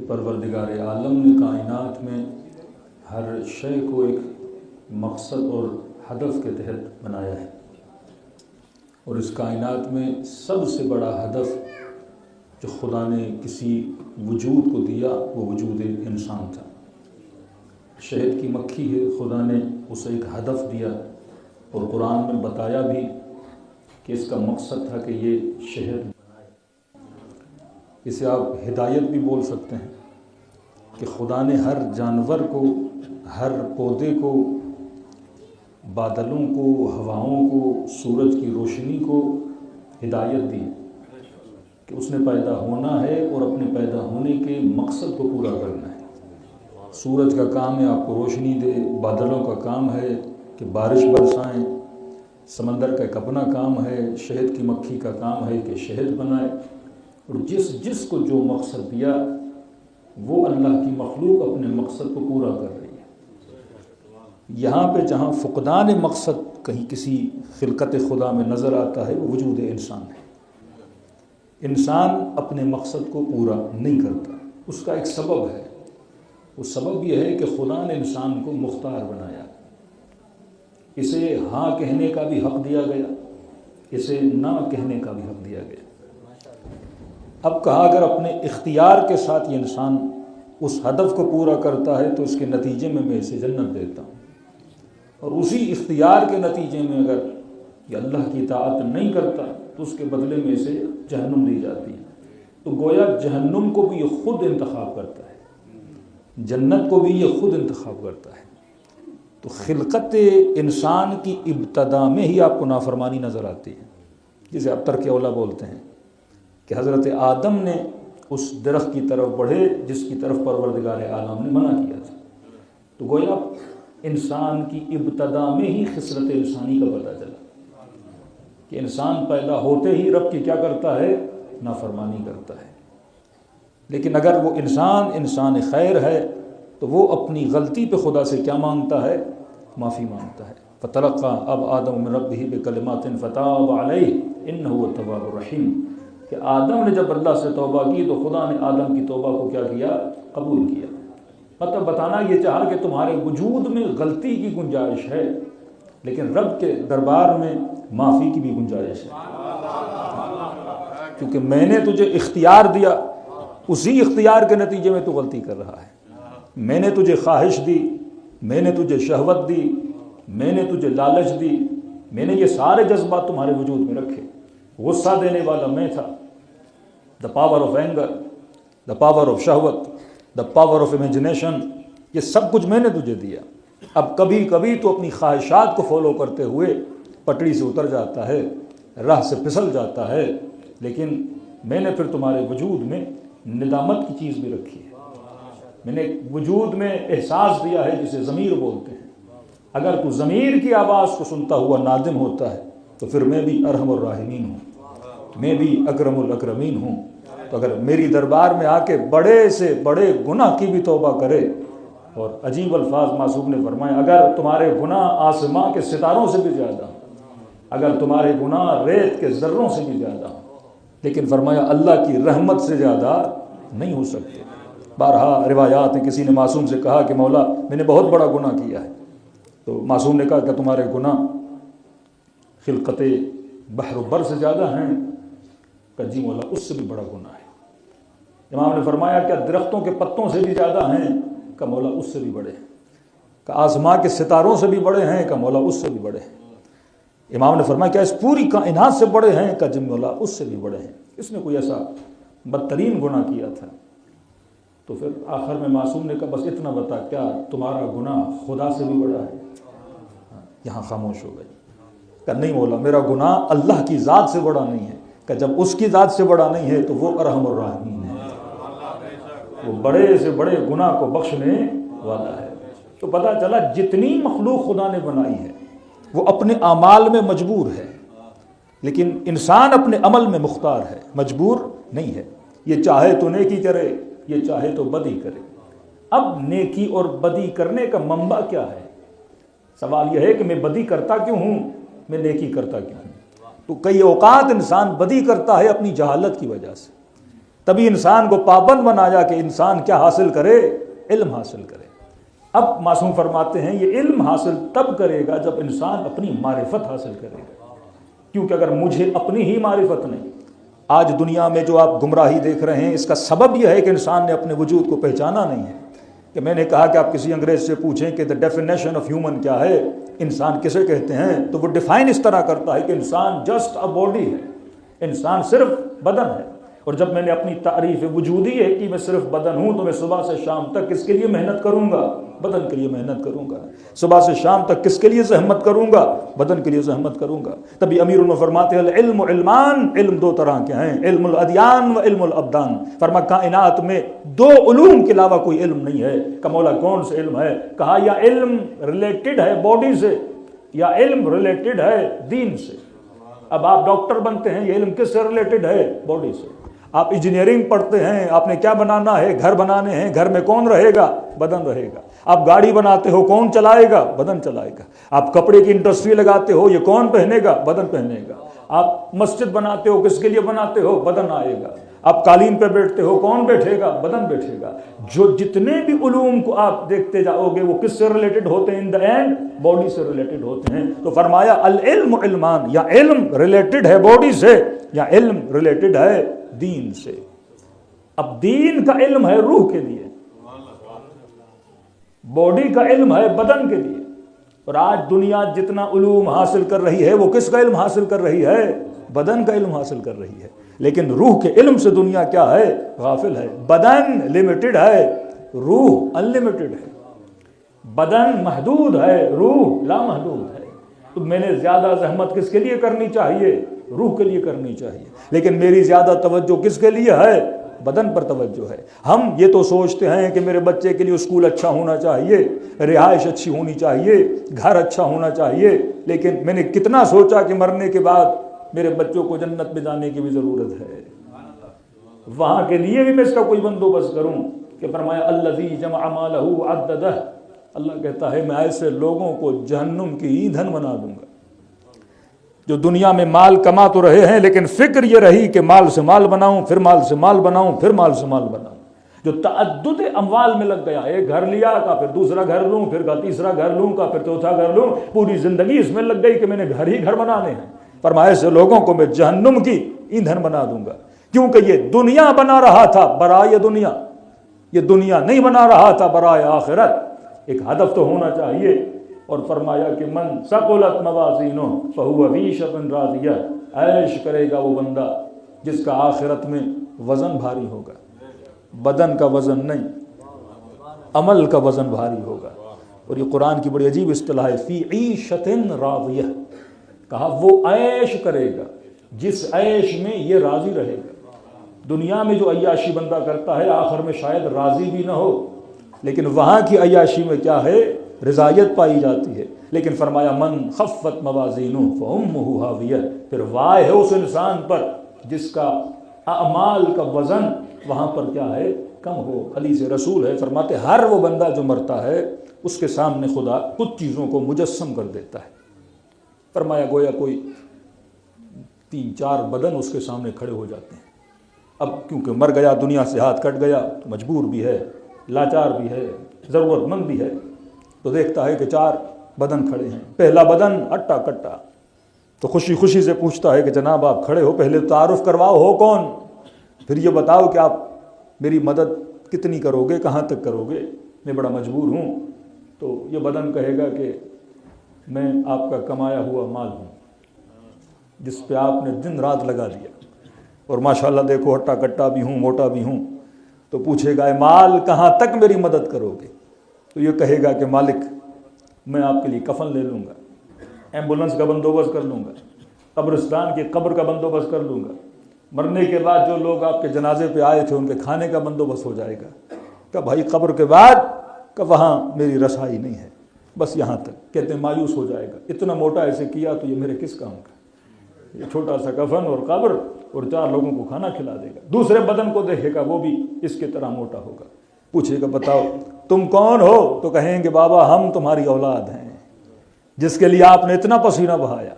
کہ پروردگار عالم نے کائنات میں ہر شے کو ایک مقصد اور ہدف کے تحت بنایا ہے، اور اس کائنات میں سب سے بڑا ہدف جو خدا نے کسی وجود کو دیا وہ وجود انسان تھا۔ شہد کی مکھی ہے، خدا نے اسے ایک ہدف دیا اور قرآن میں بتایا بھی کہ اس کا مقصد تھا کہ یہ شہد بنائے۔ اسے آپ ہدایت بھی بول سکتے ہیں کہ خدا نے ہر جانور کو، ہر پودے کو، بادلوں کو، ہواؤں کو، سورج کی روشنی کو ہدایت دی کہ اس نے پیدا ہونا ہے اور اپنے پیدا ہونے کے مقصد کو پورا کرنا ہے۔ سورج کا کام ہے آپ کو روشنی دے، بادلوں کا کام ہے کہ بارش برسائیں، سمندر کا ایک اپنا کام ہے، شہد کی مکھی کا کام ہے کہ شہد بنائے، اور جس کو جو مقصد دیا وہ اللہ کی مخلوق اپنے مقصد کو پورا کر رہی ہے۔ یہاں پہ جہاں فقدان مقصد کہیں کسی خلقت خدا میں نظر آتا ہے وہ وجود انسان ہے۔ انسان اپنے مقصد کو پورا نہیں کرتا، اس کا ایک سبب ہے۔ وہ سبب یہ ہے کہ خدا نے انسان کو مختار بنایا، اسے ہاں کہنے کا بھی حق دیا گیا، اسے نہ کہنے کا بھی حق دیا گیا۔ اب کہا اگر اپنے اختیار کے ساتھ یہ انسان اس ہدف کو پورا کرتا ہے تو اس کے نتیجے میں اسے جنت دیتا ہوں، اور اسی اختیار کے نتیجے میں اگر یہ اللہ کی اطاعت نہیں کرتا تو اس کے بدلے میں اسے جہنم دی جاتی ہے۔ تو گویا جہنم کو بھی یہ خود انتخاب کرتا ہے، جنت کو بھی یہ خود انتخاب کرتا ہے۔ تو خلقت انسان کی ابتدا میں ہی آپ کو نافرمانی نظر آتی ہے، جسے آپ ترک اولا بولتے ہیں، کہ حضرت آدم نے اس درخت کی طرف بڑھے جس کی طرف پروردگار عالم نے منع کیا تھا۔ تو گویا انسان کی ابتدا میں ہی خصلت انسانی کا پتہ چلا کہ انسان پیدا ہوتے ہی رب کی کیا کرتا ہے؟ نافرمانی کرتا ہے۔ لیکن اگر وہ انسان خیر ہے تو وہ اپنی غلطی پہ خدا سے کیا مانگتا ہے؟ معافی مانگتا ہے۔ فتلقى اب آدم من ربہ بکلمات فتاب علیہ انہ هو التواب الرحیم، کہ آدم نے جب اللہ سے توبہ کی تو خدا نے آدم کی توبہ کو کیا کیا؟ قبول کیا۔ مطلب بتانا یہ چاہا کہ تمہارے وجود میں غلطی کی گنجائش ہے، لیکن رب کے دربار میں معافی کی بھی گنجائش ہے، کیونکہ میں نے تجھے اختیار دیا، اسی اختیار کے نتیجے میں تو غلطی کر رہا ہے۔ میں نے تجھے خواہش دی، میں نے تجھے شہوت دی، میں نے تجھے لالچ دی، میں نے یہ سارے جذبات تمہارے وجود میں رکھے۔ غصہ دینے والا میں تھا، the power of anger, the power of شہوت، دا پاور آف امیجنیشن، یہ سب کچھ میں نے تجھے دیا۔ اب کبھی کبھی تو اپنی خواہشات کو فالو کرتے ہوئے پٹری سے اتر جاتا ہے، راہ سے پھسل جاتا ہے، لیکن میں نے پھر تمہارے وجود میں ندامت کی چیز بھی رکھی ہے۔ میں نے وجود میں احساس دیا ہے جسے ضمیر بولتے ہیں۔ اگر تو ضمیر کی آواز کو سنتا ہوا نادم ہوتا ہے تو پھر میں بھی ارحم الراحمین ہوں، میں بھی اکرم الاکرمین ہوں۔ تو اگر میری دربار میں آ کے بڑے سے بڑے گناہ کی بھی توبہ کرے، اور عجیب الفاظ معصوم نے فرمایا اگر تمہارے گناہ آسماں کے ستاروں سے بھی زیادہ ہوں، اگر تمہارے گناہ ریت کے ذروں سے بھی زیادہ ہوں، لیکن فرمایا اللہ کی رحمت سے زیادہ نہیں ہو سکتے۔ بارہا روایات ہیں، کسی نے معصوم سے کہا کہ مولا میں نے بہت بڑا گناہ کیا ہے، تو معصوم نے کہا کہ تمہارے گناہ خلقت بحر و بر سے زیادہ ہیں؟ کہ جی مولا اس سے بھی بڑا گناہ ہے۔ امام نے فرمایا کیا درختوں کے پتوں سے بھی زیادہ ہیں؟ کہ مولا اس سے بھی بڑے ہیں۔ کہ آسماں کے ستاروں سے بھی بڑے ہیں؟ کہ مولا اس سے بھی بڑے ہیں۔ امام نے فرمایا کیا اس پوری کائنات سے بڑے ہیں؟ کہ جی مولا اس سے بھی بڑے ہیں۔ اس نے کوئی ایسا بدترین گناہ کیا تھا؟ تو پھر آخر میں معصوم نے کہا بس اتنا بتا، کیا تمہارا گناہ خدا سے بھی بڑا ہے؟ یہاں خاموش ہو گئی۔ کہ نہیں مولا میرا گناہ اللہ کی ذات سے بڑا نہیں ہے۔ کہ جب اس کی ذات سے بڑا نہیں ہے تو وہ ارحم الراحمین ہے، وہ بڑے سے بڑے گناہ کو بخشنے والا ہے۔ تو پتہ چلا جتنی مخلوق خدا نے بنائی ہے وہ اپنے اعمال میں مجبور ہے، لیکن انسان اپنے عمل میں مختار ہے، مجبور نہیں ہے۔ یہ چاہے تو نیکی کرے، یہ چاہے تو بدی کرے۔ اب نیکی اور بدی کرنے کا منبع کیا ہے؟ سوال یہ ہے کہ میں بدی کرتا کیوں ہوں، میں نیکی کرتا کیوں ہوں؟ تو کئی اوقات انسان بدی کرتا ہے اپنی جہالت کی وجہ سے، تبھی انسان کو پابند بنایا کہ انسان کیا حاصل کرے؟ علم حاصل کرے۔ اب معصوم فرماتے ہیں یہ علم حاصل تب کرے گا جب انسان اپنی معرفت حاصل کرے گا، کیونکہ اگر مجھے اپنی ہی معرفت نہیں، آج دنیا میں جو آپ گمراہی دیکھ رہے ہیں اس کا سبب یہ ہے کہ انسان نے اپنے وجود کو پہچانا نہیں ہے۔ کہ میں نے کہا کہ آپ کسی انگریز سے پوچھیں کہ دا ڈیفینیشن آف ہیومن کیا ہے، انسان کسے کہتے ہیں، تو وہ ڈیفائن اس طرح کرتا ہے کہ انسان جسٹ اے باڈی ہے، انسان صرف بدن ہے۔ اور جب میں نے اپنی تعریف وجودی ہے کہ میں صرف بدن ہوں، تو میں صبح سے شام تک کس کے لیے محنت کروں گا؟ بدن کے لیے محنت کروں گا۔ صبح سے شام تک کس کے لیے زحمت کروں گا؟ بدن کے لیے زحمت کروں گا۔ تبھی امیر المومنین فرماتے ہیں العلم علمان، علم دو طرح کے ہیں، علم الادیان و علم الابدان۔ فرما کائنات میں دو علوم کے علاوہ کوئی علم نہیں ہے۔ کہ مولا کون سے علم ہے؟ کہا یا علم ریلیٹڈ ہے باڈی سے، یا علم ریلیٹڈ ہے دین سے۔ اب آپ ڈاکٹر بنتے ہیں، یہ علم کس سے ریلیٹڈ ہے؟ باڈی سے۔ آپ انجینئرنگ پڑھتے ہیں، آپ نے کیا بنانا ہے؟ گھر بنانے ہیں، گھر میں کون رہے گا؟ بدن رہے گا۔ آپ گاڑی بناتے ہو، کون چلائے گا؟ بدن چلائے گا۔ آپ کپڑے کی انڈسٹری لگاتے ہو، یہ کون پہنے گا؟ بدن پہنے گا۔ آپ مسجد بناتے ہو، کس کے لیے بناتے ہو؟ بدن آئے گا۔ آپ قالین پہ بیٹھتے ہو، کون بیٹھے گا؟ بدن بیٹھے گا۔ جو جتنے بھی علوم کو آپ دیکھتے جاؤ گے وہ کس سے ریلیٹڈ ہوتے ہیں؟ ان دا اینڈ باڈی سے ریلیٹڈ ہوتے ہیں۔ تو فرمایا العلم علمان، یا علم ریلیٹڈ ہے باڈی سے، یا علم ریلیٹڈ ہے دین سے۔ اب دین کا علم ہے روح کے لیے، باڈی کا علم ہے بدن کے لیے۔ اور آج دنیا جتنا علوم حاصل کر رہی ہے وہ کس کا علم حاصل کر رہی ہے؟ بدن کا علم حاصل کر رہی ہے۔ لیکن روح کے علم سے دنیا کیا ہے؟ غافل ہے۔ بدن لمیٹڈ ہے، روح انلمیٹڈ ہے۔ بدن محدود ہے، روح لامحدود ہے۔ تو میں نے زیادہ زحمت کس کے لیے کرنی چاہیے؟ روح کے لیے کرنی چاہیے۔ لیکن میری زیادہ توجہ کس کے لیے ہے؟ بدن پر توجہ ہے۔ ہم یہ تو سوچتے ہیں کہ میرے بچے کے لیے اسکول اچھا ہونا چاہیے، رہائش اچھی ہونی چاہیے، گھر اچھا ہونا چاہیے، لیکن میں نے کتنا سوچا کہ مرنے کے بعد میرے بچوں کو جنت میں جانے کی بھی ضرورت ہے، وہاں کے لیے بھی میں اس کا کوئی بندوبست کروں؟ کہ فرمایا الذی جمع مالہ عددہ، اللہ کہتا ہے میں ایسے لوگوں کو جہنم کی ایندھن بنا دوں گا جو دنیا میں مال کما تو رہے ہیں لیکن فکر یہ رہی کہ مال سے مال بناؤں، پھر مال سے مال بناؤں، پھر مال سے مال بناؤں۔ جو تعدد اموال میں لگ گیا، ایک گھر لیا کا پھر دوسرا گھر لوں، پھر کا تیسرا گھر لوں کا پھر چوتھا گھر لوں، پوری زندگی اس میں لگ گئی کہ میں نے گھر ہی گھر بنانے ہیں۔ فرمایا ایسے لوگوں کو میں جہنم کی ایندھن بنا دوں گا، کیونکہ یہ دنیا بنا رہا تھا برائے دنیا، یہ دنیا نہیں بنا رہا تھا برائے آخرت۔ ایک ہدف تو ہونا چاہیے۔ اور فرمایا کہ من ثقلت موازینہ فہو فی عیشۃ راضیہ، عیش کرے گا وہ بندہ جس کا آخرت میں وزن بھاری ہوگا، بدن کا وزن نہیں، عمل کا وزن بھاری ہوگا۔ اور یہ قرآن کی بڑی عجیب اصطلاح ہے، فی عیشۃ راضیہ، کہا وہ عیش کرے گا جس عیش میں یہ راضی رہے گا۔ دنیا میں جو عیاشی بندہ کرتا ہے آخر میں شاید راضی بھی نہ ہو، لیکن وہاں کی عیاشی میں کیا ہے؟ رضایت پائی جاتی ہے۔ لیکن فرمایا من خفت موازینہ فامہ ہاویہ، پھر وائے ہے اس انسان پر جس کا اعمال کا وزن وہاں پر کیا ہے؟ کم ہو۔ حدیث رسول ہے، فرماتے ہر وہ بندہ جو مرتا ہے اس کے سامنے خدا کچھ چیزوں کو مجسم کر دیتا ہے۔ فرمایا گویا کوئی 3-4 بدن اس کے سامنے کھڑے ہو جاتے ہیں۔ اب کیونکہ مر گیا، دنیا سے ہاتھ کٹ گیا، تو مجبور بھی ہے، لاچار بھی ہے، ضرورت مند بھی ہے، تو دیکھتا ہے کہ 4 بدن کھڑے ہیں۔ پہلا بدن ہٹا کٹا، تو خوشی خوشی سے پوچھتا ہے کہ جناب آپ کھڑے ہو، پہلے تعارف کرواؤ، ہو کون؟ پھر یہ بتاؤ کہ آپ میری مدد کتنی کرو گے، کہاں تک کرو گے، میں بڑا مجبور ہوں۔ تو یہ بدن کہے گا کہ میں آپ کا کمایا ہوا مال ہوں جس پہ آپ نے دن رات لگا دیا، اور ماشاءاللہ دیکھو ہٹا کٹا بھی ہوں، موٹا بھی ہوں۔ تو پوچھے گا اے مال کہاں تک میری مدد کرو گے؟ تو یہ کہے گا کہ مالک میں آپ کے لیے کفن لے لوں گا، ایمبولنس کا بندوبست کر لوں گا، قبرستان کی قبر کا بندوبست کر لوں گا، مرنے کے بعد جو لوگ آپ کے جنازے پہ آئے تھے ان کے کھانے کا بندوبست ہو جائے گا۔ کہ بھائی قبر کے بعد کہ وہاں میری رسائی نہیں ہے، بس یہاں تک۔ کہتے ہیں مایوس ہو جائے گا، اتنا موٹا ایسے کیا تو یہ میرے کس کام کا، یہ چھوٹا سا کفن اور قبر اور 4 لوگوں کو کھانا کھلا دے گا۔ دوسرے بدن کو دیکھے گا، وہ بھی اس کی طرح موٹا ہوگا۔ پوچھے گا بتاؤ تم کون ہو؟ تو کہیں گے بابا ہم تمہاری اولاد ہیں، جس کے لیے آپ نے اتنا پسینہ بہایا،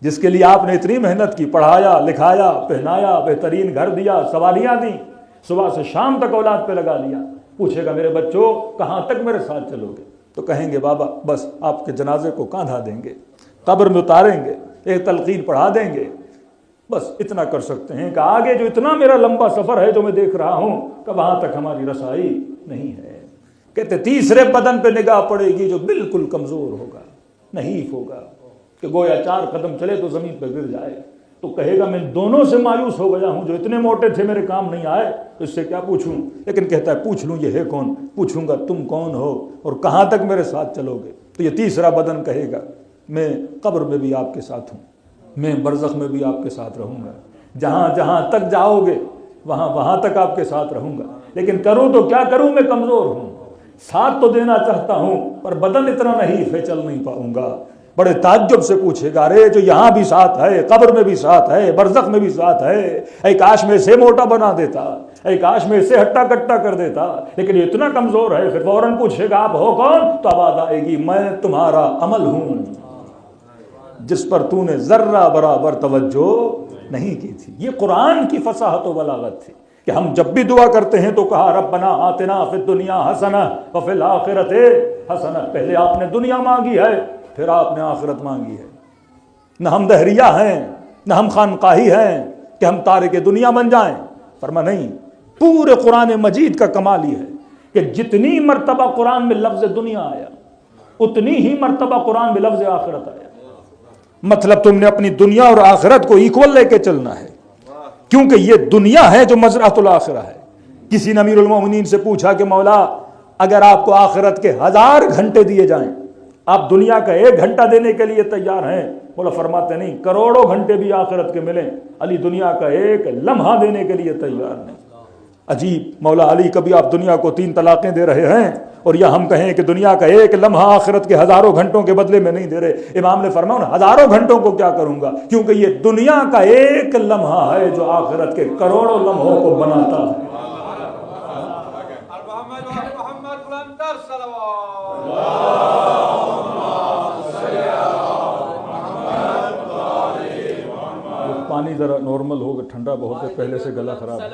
جس کے لیے آپ نے اتنی محنت کی، پڑھایا لکھایا پہنایا، بہترین گھر دیا، سواریاں دیں، صبح سے شام تک اولاد پہ لگا لیا، پوچھے گا میرے بچوں کہاں تک میرے ساتھ چلو گے؟ تو کہیں گے بابا بس آپ کے جنازے کو کاندھا دیں گے، قبر میں اتاریں گے، ایک تلقین پڑھا دیں گے، بس اتنا کر سکتے ہیں کہ آگے جو اتنا میرا لمبا سفر ہے جو میں دیکھ رہا ہوں کہ وہاں تک ہماری رسائی نہیں ہے۔ کہتے تیسرے بدن پہ نگاہ پڑے گی جو بالکل کمزور ہوگا، نحیف ہوگا، کہ گویا 4 قدم چلے تو زمین پہ گر جائے، تو کہے گا میں دونوں سے مایوس ہو گیا ہوں، جو اتنے موٹے تھے میرے کام نہیں آئے تو اس سے کیا پوچھوں؟ لیکن کہتا ہے پوچھ لوں یہ ہے کون، پوچھوں گا تم کون ہو اور کہاں تک میرے ساتھ چلو گے؟ تو یہ تیسرا بدن کہے گا میں قبر میں بھی آپ کے ساتھ ہوں، میں برزخ میں بھی آپ کے ساتھ رہوں گا، جہاں جہاں تک جاؤ گے وہاں تک آپ کے ساتھ رہوں گا، لیکن کروں تو کیا کروں، میں کمزور ہوں، ساتھ تو دینا چاہتا ہوں پر بدن اتنا نحیف ہے چل نہیں پاؤں گا۔ بڑے تعجب سے پوچھے گا ارے جو یہاں بھی ساتھ ہے، قبر میں بھی ساتھ ہے، برزخ میں بھی ساتھ ہے، اے کاش میں اسے موٹا بنا دیتا، اے کاش میں اسے ہٹا کٹا کر دیتا، لیکن یہ اتنا کمزور ہے۔ پھر فوراً پوچھے گا آپ ہو کون؟ تو آواز آئے گی میں تمہارا عمل ہوں جس پر تو نے ذرہ برابر توجہ نہیں کی تھی۔ یہ قرآن کی فصاحت و بلاغت تھی کہ ہم جب بھی دعا کرتے ہیں تو کہا ربنا آتنا فی الدنیا حسنہ وفی الآخرۃ حسنہ۔ پہلے آپ نے دنیا مانگی ہے پھر آپ نے آخرت مانگی ہے۔ نہ ہم دہریہ ہیں نہ ہم خانقاہی ہیں کہ ہم تارک دنیا بن جائیں، فرما نہیں، پورے قرآن مجید کا کمال یہ ہے کہ جتنی مرتبہ قرآن میں لفظ دنیا آیا اتنی ہی مرتبہ قرآن میں لفظ آخرت آیا۔ مطلب تم نے اپنی دنیا اور آخرت کو ایکول لے کے چلنا ہے، کیونکہ یہ دنیا ہے جو مزرعۃ الآخرہ ہے۔ کسی نے امیر المومنین سے پوچھا کہ مولا اگر آپ کو آخرت کے 1000 گھنٹے دیے جائیں آپ دنیا کا 1 گھنٹہ دینے کے لیے تیار ہیں؟ مولا فرماتے نہیں، کروڑوں گھنٹے بھی آخرت کے ملیں علی دنیا کا 1 لمحہ دینے کے لیے تیار نہیں۔ عجیب، مولا علی کبھی آپ دنیا کو 3 طلاقیں دے رہے ہیں اور یا ہم کہیں کہ دنیا کا 1 لمحہ آخرت کے ہزاروں گھنٹوں کے بدلے میں نہیں دے رہے۔ امام نے فرمایا ان ہزاروں گھنٹوں کو کیا کروں گا، کیونکہ یہ دنیا کا 1 لمحہ ہے جو آخرت کے کروڑوں لمحوں کو بناتا ہے۔ پانی ذرا نارمل ہوگا، ٹھنڈا بہت ہے، پہلے سے گلا خراب ہے۔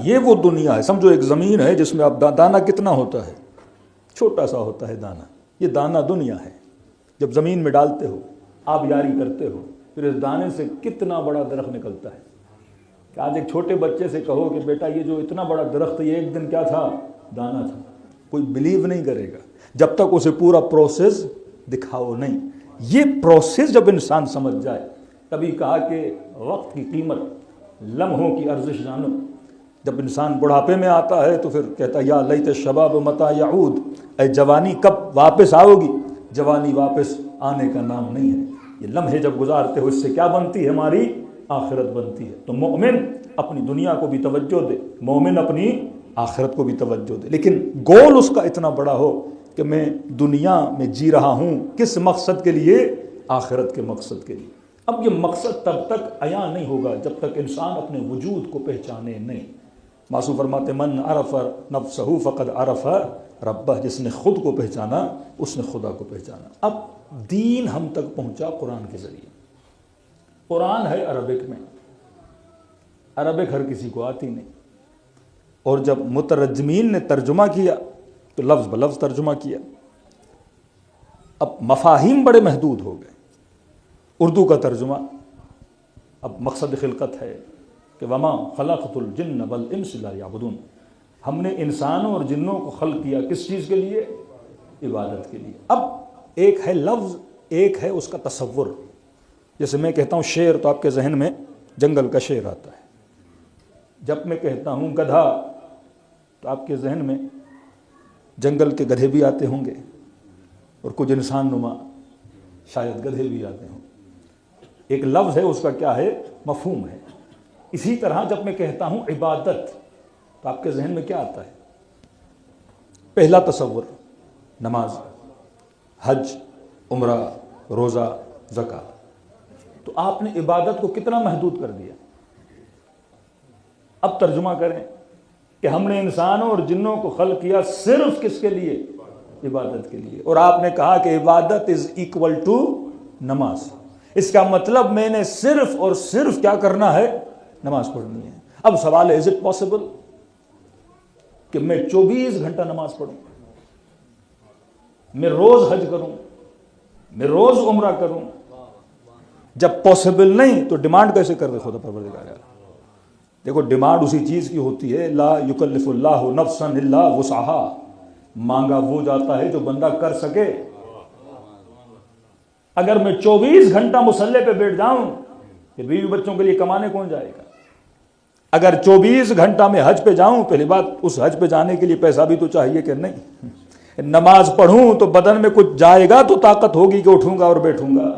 یہ وہ دنیا ہے، سمجھو ایک زمین ہے جس میں اب دانہ کتنا ہوتا ہے، چھوٹا سا ہوتا ہے دانہ، یہ دانہ دنیا ہے۔ جب زمین میں ڈالتے ہو، آب یاری کرتے ہو، پھر اس دانے سے کتنا بڑا درخت نکلتا ہے۔ کہ آج ایک چھوٹے بچے سے کہو کہ بیٹا یہ جو اتنا بڑا درخت یہ ایک دن کیا تھا، دانہ تھا، کوئی بلیو نہیں کرے گا جب تک اسے پورا پروسیس دکھاؤ نہیں۔ یہ پروسیس جب انسان سمجھ جائے، کبھی کہا کہ وقت کی قیمت، لمحوں کی ارزش جانو۔ جب انسان بڑھاپے میں آتا ہے تو پھر کہتا ہے یا لیت الشباب متی یعود، اے جوانی کب واپس آؤ گی؟ جوانی واپس آنے کا نام نہیں ہے۔ یہ لمحے جب گزارتے ہو اس سے کیا بنتی ہے؟ ہماری آخرت بنتی ہے۔ تو مومن اپنی دنیا کو بھی توجہ دے، مومن اپنی آخرت کو بھی توجہ دے، لیکن گول اس کا اتنا بڑا ہو کہ میں دنیا میں جی رہا ہوں کس مقصد کے لیے؟ آخرت کے مقصد کے لیے۔ اب یہ مقصد تب تک عیاں نہیں ہوگا جب تک انسان اپنے وجود کو پہچانے نہیں۔ معصوم فرماتے من عرف نفسہ فقد عرف ربہ، جس نے خود کو پہچانا اس نے خدا کو پہچانا۔ اب دین ہم تک پہنچا قرآن کے ذریعے۔ قرآن ہے عربک میں، عربک ہر کسی کو آتی نہیں، اور جب مترجمین نے ترجمہ کیا تو لفظ بلفظ ترجمہ کیا۔ اب مفاہیم بڑے محدود ہو گئے۔ اردو کا ترجمہ، اب مقصد خلقت ہے کہ وما خلقت الجن والانس لا یعبدون، ہم نے انسانوں اور جنوں کو خلق کیا کس چیز کے لیے؟ عبادت کے لیے۔ اب ایک ہے لفظ، ایک ہے اس کا تصور۔ جیسے میں کہتا ہوں شیر تو آپ کے ذہن میں جنگل کا شیر آتا ہے، جب میں کہتا ہوں گدھا تو آپ کے ذہن میں جنگل کے گدھے بھی آتے ہوں گے اور کچھ انسان نما شاید گدھے بھی آتے ہوں۔ ایک لفظ ہے، اس کا کیا ہے؟ مفہوم ہے۔ اسی طرح جب میں کہتا ہوں عبادت تو آپ کے ذہن میں کیا آتا ہے؟ پہلا تصور نماز، حج، عمرہ، روزہ، زکوٰۃ۔ تو آپ نے عبادت کو کتنا محدود کر دیا۔ اب ترجمہ کریں کہ ہم نے انسانوں اور جنوں کو خلق کیا صرف کس کے لیے؟ عبادت کے لیے۔ اور آپ نے کہا کہ عبادت از ایکول ٹو نماز. اس کا مطلب میں نے صرف اور صرف کیا کرنا ہے؟ نماز پڑھنی ہے. اب سوال ہے از اٹ پاسبل کہ میں 24 گھنٹہ نماز پڑھوں، میں روز حج کروں، میں روز عمرہ کروں؟ جب پاسبل نہیں تو ڈیمانڈ کیسے کر دے خدا پروردگار؟ دیکھو ڈیمانڈ اسی چیز کی ہوتی ہے، لا یکلف اللہ نفسا الا وسعها، مانگا وہ جاتا ہے جو بندہ کر سکے. اگر میں 24 گھنٹہ مصلی پہ بیٹھ جاؤں کہ بیوی بچوں کے لیے کمانے کون جائے گا؟ اگر 24 گھنٹہ میں حج پہ جاؤں، پہلی بات اس حج پہ جانے کے لیے پیسہ بھی تو چاہیے کہ نہیں. نماز پڑھوں تو بدن میں کچھ جائے گا تو طاقت ہوگی کہ اٹھوں گا اور بیٹھوں گا.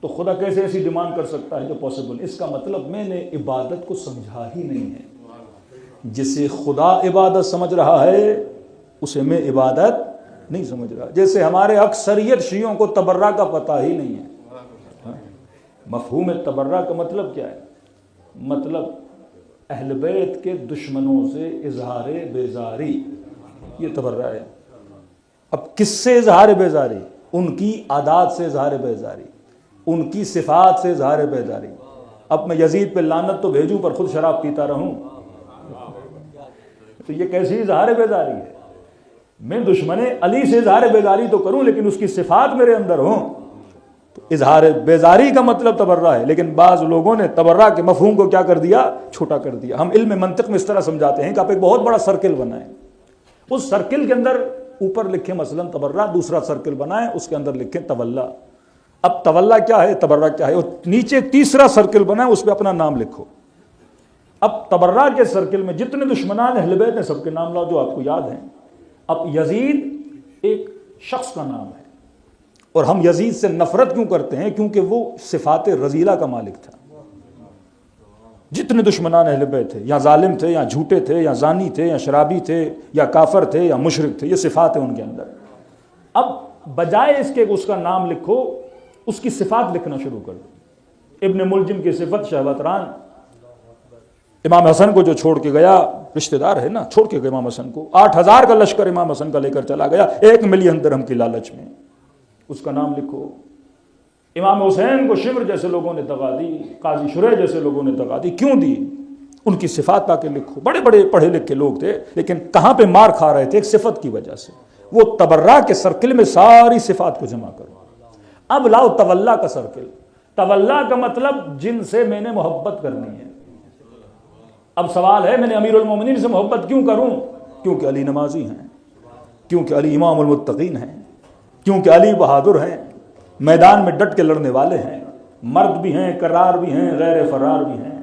تو خدا کیسے ایسی ڈیمانڈ کر سکتا ہے جو پاسبل؟ اس کا مطلب میں نے عبادت کو سمجھا ہی نہیں ہے. جسے خدا عبادت سمجھ رہا ہے اسے میں عبادت نہیں سمجھ رہا. جیسے ہمارے اکثریت شیعوں کو تبرہ کا پتہ ہی نہیں ہے. مفہوم تبرہ کا مطلب کیا ہے؟ مطلب اہل بیت کے دشمنوں سے اظہار بیزاری، یہ تبرہ ہے. اب کس سے اظہار بیزاری؟ ان کی عادات سے اظہار بیزاری، ان کی صفات سے اظہار بیزاری. اب میں یزید پہ لعنت تو بھیجوں پر خود شراب پیتا رہوں تو یہ کیسی اظہار بیزاری ہے؟ میں دشمن علی سے اظہار بیزاری تو کروں لیکن اس کی صفات میرے اندر ہوں. تو اظہار بیزاری کا مطلب تبرہ ہے. لیکن بعض لوگوں نے تبرہ کے مفہوم کو کیا کر دیا؟ چھوٹا کر دیا. ہم علم منطق میں اس طرح سمجھاتے ہیں کہ آپ ایک بہت بڑا سرکل بنائیں، اس سرکل کے اندر اوپر لکھیں مثلا تبرہ، دوسرا سرکل بنائیں اس کے اندر لکھیں تولا. اب تولا کیا ہے، تبرہ کیا ہے، اور نیچے تیسرا سرکل بنائیں اس پہ اپنا نام لکھو. اب تبرہ کے سرکل میں جتنے دشمنان اہل بیت ہیں سب کے نام لاؤ جو آپ کو یاد ہیں. اب یزید ایک شخص کا نام ہے اور ہم یزید سے نفرت کیوں کرتے ہیں؟ کیونکہ وہ صفات رذیلہ کا مالک تھا. جتنے دشمنان اہل بیت تھے، یا ظالم تھے، یا جھوٹے تھے، یا زانی تھے، یا شرابی تھے، یا کافر تھے، یا مشرک تھے، یہ صفات ہیں ان کے اندر. اب بجائے اس کے اس کا نام لکھو، اس کی صفات لکھنا شروع کر دو. ابن ملجم کی صفت شہوت ران. امام حسن کو جو چھوڑ کے گیا، رشتہ دار ہے نا، چھوڑ کے گیا امام حسن کو، 8000 کا لشکر امام حسن کا لے کر چلا گیا 1 ملین درہم کی لالچ میں، اس کا نام لکھو. امام حسین کو شمر جیسے لوگوں نے دغا دی، قاضی شریح جیسے لوگوں نے دغا دی، کیوں دی؟ ان کی صفات تاکہ لکھو. بڑے بڑے پڑھے لکھے لوگ تھے لیکن کہاں پہ مار کھا رہے تھے؟ ایک صفت کی وجہ سے. وہ تبرہ کے سرکل میں ساری صفات کو جمع کرو. اب لاؤ تولا کا سرکل. تولا کا مطلب جن سے میں نے محبت کرنی ہے. اب سوال ہے میں نے امیر المومنین سے محبت کیوں کروں؟ کیونکہ علی نمازی ہیں، کیونکہ علی امام المتقین ہیں، کیونکہ علی بہادر ہیں، میدان میں ڈٹ کے لڑنے والے ہیں، مرد بھی ہیں، کرار بھی ہیں، غیر فرار بھی ہیں.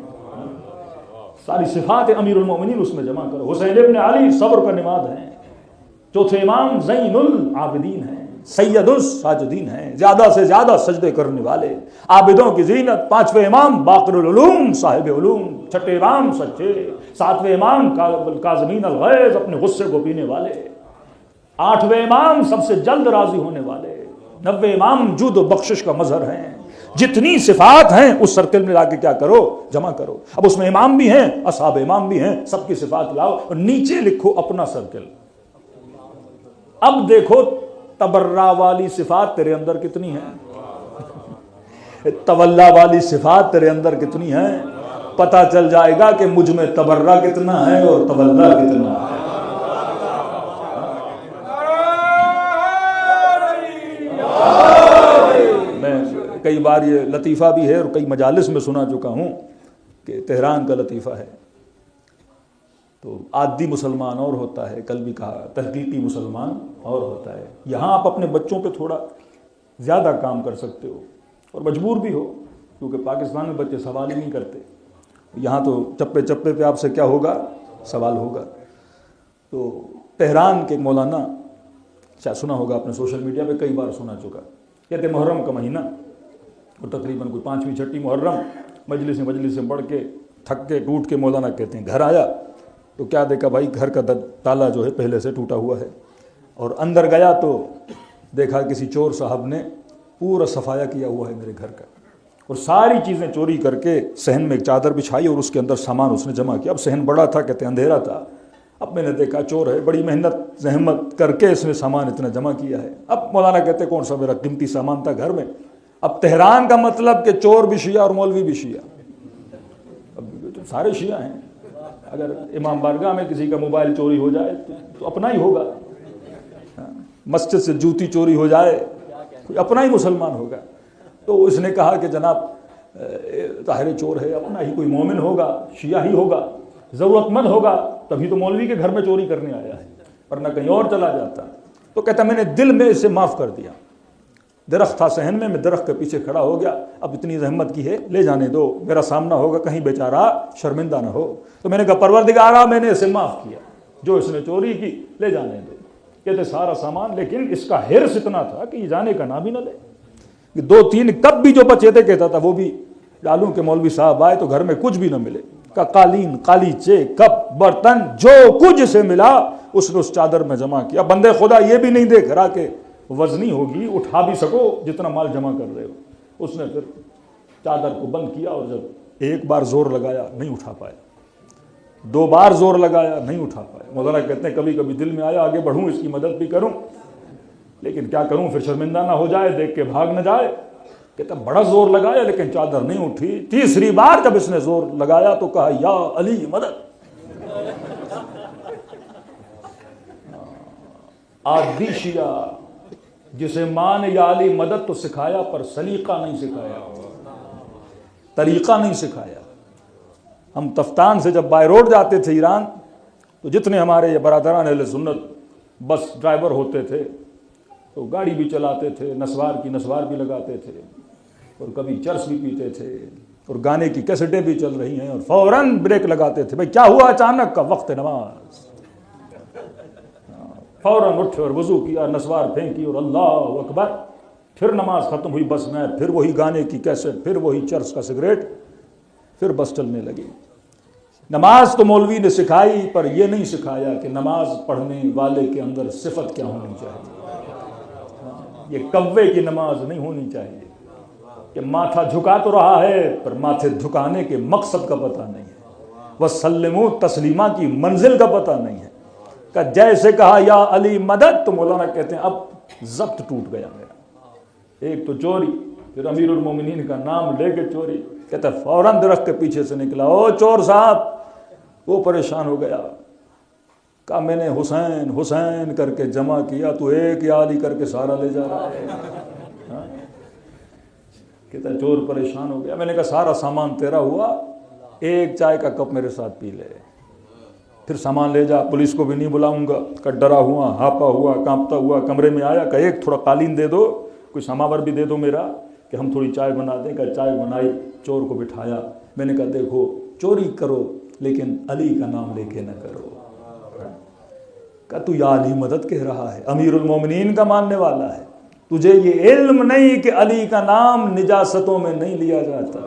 ساری صفات امیر المومنین اس میں جمع کرو. حسین ابن علی صبر کا نماد ہیں. چوتھے امام زین العابدین ہیں، سید الساجدین ہیں، زیادہ سے زیادہ سجدے کرنے والے، عابدوں کی زینت. 5ویں امام باقر العلوم صاحب علوم. 6ٹھے امام سچے. 7ویں امام کاظمین الغیظ اپنے غصے کو پینے والے. 8ویں امام سب سے جلد راضی ہونے والے. 9ویں امام جود و بخشش کا مظہر ہیں. جتنی صفات ہیں اس سرکل میں لا کے کیا کرو؟ جمع کرو. اب اس میں امام بھی ہیں، اصحاب امام بھی ہیں، سب کی صفات لاؤ اور نیچے لکھو اپنا سرکل. اب دیکھو تبرہ والی صفات تیرے اندر کتنی ہیں، تولا والی صفات تیرے اندر کتنی ہیں. پتہ چل جائے گا کہ مجھ میں تبرہ کتنا ہے اور تولا کتنا ہے. میں کئی بار یہ لطیفہ بھی ہے اور کئی مجالس میں سنا چکا ہوں کہ تہران کا لطیفہ ہے. تو عادی مسلمان اور ہوتا ہے، کل بھی کہا تحقیقی مسلمان اور ہوتا ہے. یہاں آپ اپنے بچوں پہ تھوڑا زیادہ کام کر سکتے ہو اور مجبور بھی ہو کیونکہ پاکستان میں بچے سوال ہی نہیں کرتے. یہاں تو چپے چپے پہ آپ سے کیا ہوگا؟ سوال ہوگا. تو تہران کے مولانا، شاید سنا ہوگا آپ نے سوشل میڈیا پہ کئی بار سنا چکا، کہتے محرم کا مہینہ اور تقریباً کوئی 5ویں 6ٹھی محرم، مجلس سے پڑھ کے تھک کے ٹوٹ کے مولانا کہتے ہیں گھر آیا تو کیا دیکھا بھائی گھر کا تالا جو ہے پہلے سے ٹوٹا ہوا ہے. اور اندر گیا تو دیکھا کسی چور صاحب نے پورا صفایا کیا ہوا ہے میرے گھر کا اور ساری چیزیں چوری کر کے صحن میں ایک چادر بچھائی اور اس کے اندر سامان اس نے جمع کیا. اب صحن بڑا تھا، کہتے اندھیرا تھا اب میں نے دیکھا چور ہے، بڑی محنت زحمت کر کے اس نے سامان اتنا جمع کیا ہے. اب مولانا کہتے کون سا میرا قیمتی سامان تھا گھر میں. اب تہران کا مطلب کہ چور بھی شیعہ اور مولوی بھی شیعہ. اب سارے شیعہ ہیں. اگر امام بارگاہ میں کسی کا موبائل چوری ہو جائے تو اپنا ہی ہوگا. مسجد سے جوتی چوری ہو جائے کوئی اپنا ہی مسلمان ہوگا. تو اس نے کہا کہ جناب طاہر چور ہے، اپنا ہی کوئی مومن ہوگا، شیعہ ہی ہوگا، ضرورت مند ہوگا، تبھی تو مولوی کے گھر میں چوری کرنے آیا ہے، ورنہ کہیں اور چلا جاتا. تو کہتا میں نے دل میں اسے معاف کر دیا. درخت تھا صحن میں درخت کے پیچھے کھڑا ہو گیا. اب اتنی زحمت کی ہے، لے جانے دو، میرا سامنا ہوگا، کہیں بیچارہ شرمندہ نہ ہو. تو میں نے کہا پروردگارا میں نے اسے معاف کیا، جو اس نے چوری کی لے جانے دو. کہتے سارا سامان، لیکن اس کا حرص اتنا تھا کہ یہ جانے کا نام ہی نہ لے. 2-3 کپ بھی جو بچے تھے کہتا تھا وہ بھی ڈالوں کہ مولوی صاحب آئے تو گھر میں کچھ بھی نہ ملے. کا قالین، قالیچے، کپ، برتن، جو کچھ سے ملا اس نے اس چادر میں جمع کیا. بندے خدا یہ بھی نہیں دیکھ رہا کہ وزنی ہوگی، اٹھا بھی سکو جتنا مال جمع کر رہے ہو. اس نے پھر چادر کو بند کیا اور جب ایک بار زور لگایا نہیں اٹھا پایا، 2 بار زور لگایا نہیں اٹھا پایا. مولانا کہتے ہیں کبھی کبھی دل میں آیا آگے بڑھوں، اس کی مدد بھی کروں، لیکن کیا کروں پھر شرمندہ نہ ہو جائے، دیکھ کے بھاگ نہ جائے. کہتا بڑا زور لگایا لیکن چادر نہیں اٹھی. تیسری بار جب اس نے زور لگایا تو کہا یا علی مدد. عادی شیعہ جسے ماں نے یا علی مدد تو سکھایا پر سلیقہ نہیں سکھایا، طریقہ نہیں سکھایا. ہم تفتان سے جب بائی روڈ جاتے تھے ایران تو جتنے ہمارے یہ برادران اہل سنت بس ڈرائیور ہوتے تھے تو گاڑی بھی چلاتے تھے، نسوار کی نسوار بھی لگاتے تھے اور کبھی چرس بھی پیتے تھے اور گانے کی کیسٹیں بھی چل رہی ہیں اور فوراً بریک لگاتے تھے. بھئی کیا ہوا اچانک کا وقت نماز. فوراً اٹھے اور وضو کیا، نسوار پھینکی اور اللہ اکبر. پھر نماز ختم ہوئی، بس میں پھر وہی گانے کی کیسٹ، پھر وہی چرس کا سگریٹ، پھر بس چلنے لگی. نماز تو مولوی نے سکھائی پر یہ نہیں سکھایا کہ نماز پڑھنے والے کے اندر صفت کیا ہونی چاہیے. یہ کوے کی نماز نہیں ہونی چاہیے کہ ماتھا جھکا تو رہا ہے پر ماتھے جھکانے کے مقصد کا پتہ نہیں ہے، وسلموا تسلیمہ کی منزل کا پتہ نہیں ہے. کہ جیسے کہا یا علی مدد تو مولانا کہتے ہیں اب ضبط ٹوٹ گیا میرا. ایک تو چوری، پھر امیر المومنین کا نام لے کے چوری. کہتا ہے فوراً درخت کے پیچھے سے نکلا، او چور صاحب. وہ پریشان ہو گیا، کہا میں نے حسین حسین کر کے جمع کیا، تو ایک یا علی کر کے سارا لے جا رہا ہے. کہتا ہے چور پریشان ہو گیا. میں نے کہا سارا سامان تیرا ہوا، ایک چائے کا کپ میرے ساتھ پی لے، پھر سامان لے جا، پولیس کو بھی نہیں بلاؤں گا. کہ ڈرا ہوا، ہاپا ہوا، کانپتا ہوا کمرے میں آیا. کہ ایک تھوڑا قالین دے دو، کوئی سماور بھی دے دو میرا کہ ہم تھوڑی چائے بنا دیں. کہ چائے بنائی، چور کو بٹھایا. میں نے کہا دیکھو چوری کرو لیکن علی کا نام لے کے نہ کرو. کہ تو یا علی مدد کہہ رہا ہے، امیر المومنین کا ماننے والا ہے، تجھے یہ علم نہیں کہ علی کا نام نجاستوں میں نہیں لیا جاتا،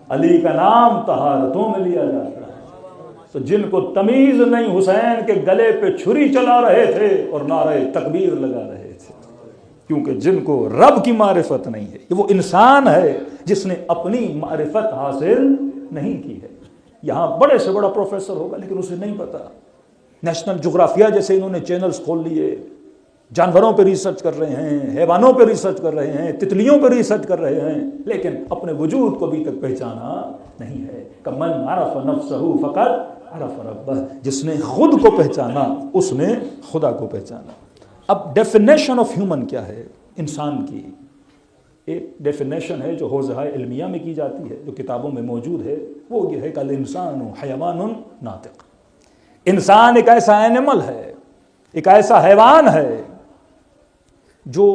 علی کا نام طہارتوں میں لیا جاتا ہے. تو جن کو تمیز نہیں حسین کے گلے پہ چھری چلا رہے تھے اور نعرہ تکبیر لگا رہے تھے، کیونکہ جن کو رب کی معرفت نہیں ہے. یہ وہ انسان ہے جس نے اپنی معرفت حاصل نہیں کی ہے. یہاں بڑے سے بڑا پروفیسر ہوگا لیکن اسے نہیں پتا. نیشنل جغرافیہ جیسے انہوں نے چینلز کھول لیے، جانوروں پہ ریسرچ کر رہے ہیں، حیوانوں پہ ریسرچ کر رہے ہیں، تتلیوں پہ ریسرچ کر رہے ہیں، لیکن اپنے وجود کو بھی تک پہچانا نہیں ہے. کہ من عرف نفسہ فقط عرف ربہ، جس نے خود کو پہچانا اس نے خدا کو پہچانا. اب ڈیفینیشن آف ہیومن کیا ہے انسان کی؟ ایک ڈیفینیشن ہے جو حوزہ علمیہ میں کی جاتی ہے، جو کتابوں میں موجود ہے، وہ یہ ہے کہ الانسان حیوان ناطق. انسان ایک ایسا اینیمل ہے، ایک ایسا حیوان ہے جو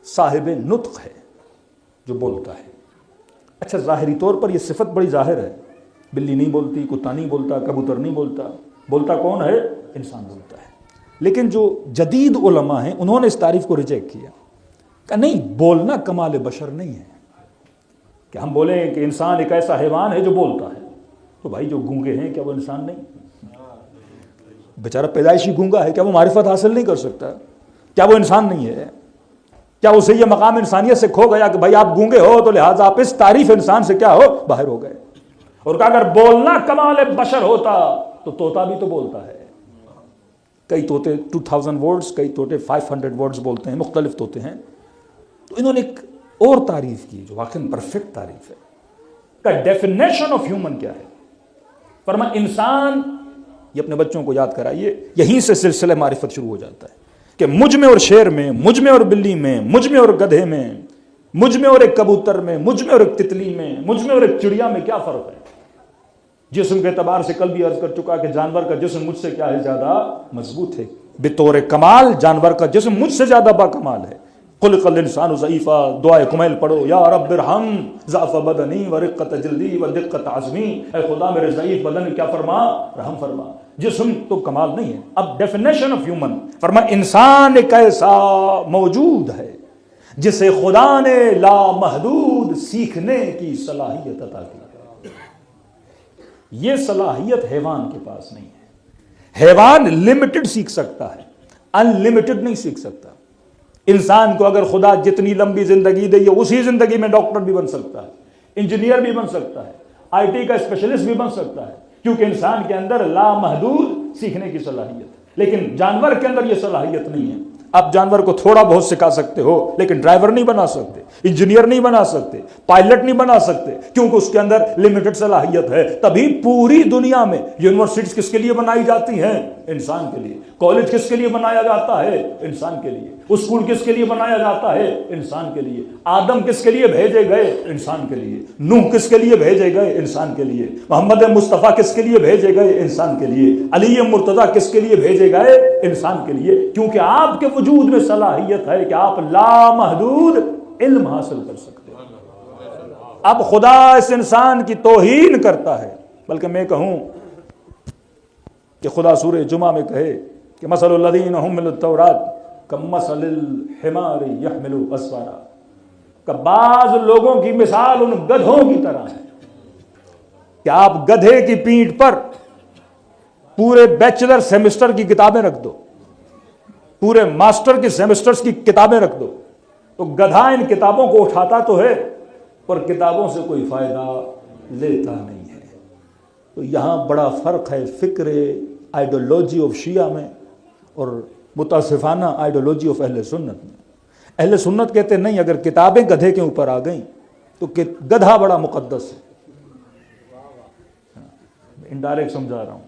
صاحب نطق ہے، جو بولتا ہے. اچھا ظاہری طور پر یہ صفت بڑی ظاہر ہے، بلی نہیں بولتی، کتا نہیں بولتا، کبوتر نہیں بولتا. بولتا کون ہے؟ انسان بولتا ہے. لیکن جو جدید علماء ہیں انہوں نے اس تعریف کو ریجیکٹ کیا کہ نہیں، بولنا کمال بشر نہیں ہے. کہ ہم بولیں کہ انسان ایک ایسا حیوان ہے جو بولتا ہے، تو بھائی جو گونگے ہیں کیا وہ انسان نہیں؟ بیچارہ پیدائشی گونگا ہے، کیا وہ معرفت حاصل نہیں کر سکتا؟ کیا وہ انسان نہیں ہے؟ کیا اسے یہ مقام انسانیت سے کھو گیا کہ بھائی آپ گونگے ہو تو لہٰذا آپ اس تعریف انسان سے کیا ہو، باہر ہو گئے؟ اور کہ اگر بولنا کمال بشر ہوتا تو طوطا بھی تو بولتا ہے، کئی طوطے 2000 ورڈز، کئی طوطے 500 ورڈز بولتے ہیں، مختلف طوطے ہیں. تو انہوں نے ایک اور تعریف کی جو واقعی پرفیکٹ تعریف ہے کا ڈیفینیشن آف ہیومن کیا ہے. فرما انسان، یہ اپنے بچوں کو یاد کرائیے، یہیں سے سلسلہ معرفت شروع ہو جاتا ہے کہ مجھ میں اور شیر میں، مجھ میں اور بلی میں، مجھ میں اور گدھے میں، مجھ میں اور ایک کبوتر میں، مجھ میں اور ایک تتلی میں، مجھ میں اور ایک چڑیا میں کیا فرق ہے. جسم کے اعتبار سے کل بھی عرض کر چکا کہ جانور کا جسم مجھ سے کیا ہے، زیادہ مضبوط ہے. بطور کمال جانور کا جسم مجھ سے زیادہ با کمال ہے. خلق الانسان ضعیفا، دعائے کمیل پڑھو، یا رب ارحم ضعف بدنی ورقت جلدی ودقت عظمی، اے خدا میرے ضعیف بدن کیا فرما، رحم فرما. جسم تو کمال نہیں ہے. اب ڈیفینیشن آف ہیومن فرما انسان ایک ایسا موجود ہے جسے خدا نے لامحدود سیکھنے کی صلاحیت عطا کی. یہ صلاحیت حیوان کے پاس نہیں ہے. حیوان لمیٹڈ سیکھ سکتا ہے، ان لمیٹڈ نہیں سیکھ سکتا. انسان کو اگر خدا جتنی لمبی زندگی دے، یہ اسی زندگی میں ڈاکٹر بھی بن سکتا ہے، انجینئر بھی بن سکتا ہے، آئی ٹی کا اسپیشلسٹ بھی بن سکتا ہے، کیونکہ انسان کے اندر لامحدود سیکھنے کی صلاحیت ہے. لیکن جانور کے اندر یہ صلاحیت نہیں ہے. آپ جانور کو تھوڑا بہت سکھا سکتے ہو لیکن ڈرائیور نہیں بنا سکتے، انجینئر نہیں بنا سکتے، پائلٹ نہیں بنا سکتے، کیونکہ اس کے اندر لمیٹڈ صلاحیت ہے. تبھی پوری دنیا میں یونیورسٹیز کس کے لیے بنائی جاتی ہیں؟ انسان کے لیے. کالج کس کے لیے بنایا جاتا ہے؟ انسان کے لیے. اسکول کس کے لیے بنایا جاتا ہے؟ انسان کے لیے. آدم کس کے لیے بھیجے گئے؟ انسان کے لیے. نوح کس کے لیے بھیجے گئے؟ انسان کے لیے. محمد مصطفیٰ کس کے لیے بھیجے گئے؟ انسان کے لیے. علی مرتضیٰ کس کے لیے بھیجے گئے؟ انسان کے لیے. کیونکہ آپ کے وجود میں صلاحیت ہے کہ آپ لامحدود علم حاصل کر سکتے ہیں. اب خدا اس انسان کی توہین کرتا ہے، بلکہ میں کہوں کہ خدا سورہ جمعہ میں کہے کہ مثل الذین حملوا التوراۃ کمثل الحمار یحمل اسفارا، کہ بعض لوگوں کی مثال ان گدھوں کی طرح ہے کہ آپ گدھے کی پیٹھ پر پورے بیچلر سیمسٹر کی کتابیں رکھ دو، پورے ماسٹر کی سیمسٹرز کی کتابیں رکھ دو، تو گدھا ان کتابوں کو اٹھاتا تو ہے پر کتابوں سے کوئی فائدہ لیتا نہیں ہے. تو یہاں بڑا فرق ہے فکر آئیڈیالوجی آف شیعہ میں اور متاسفانہ آئیڈیالوجی آف اہل سنت میں. اہل سنت کہتے نہیں، اگر کتابیں گدھے کے اوپر آ گئیں تو گدھا بڑا مقدس ہے. انڈائریکٹ سمجھا رہا ہوں،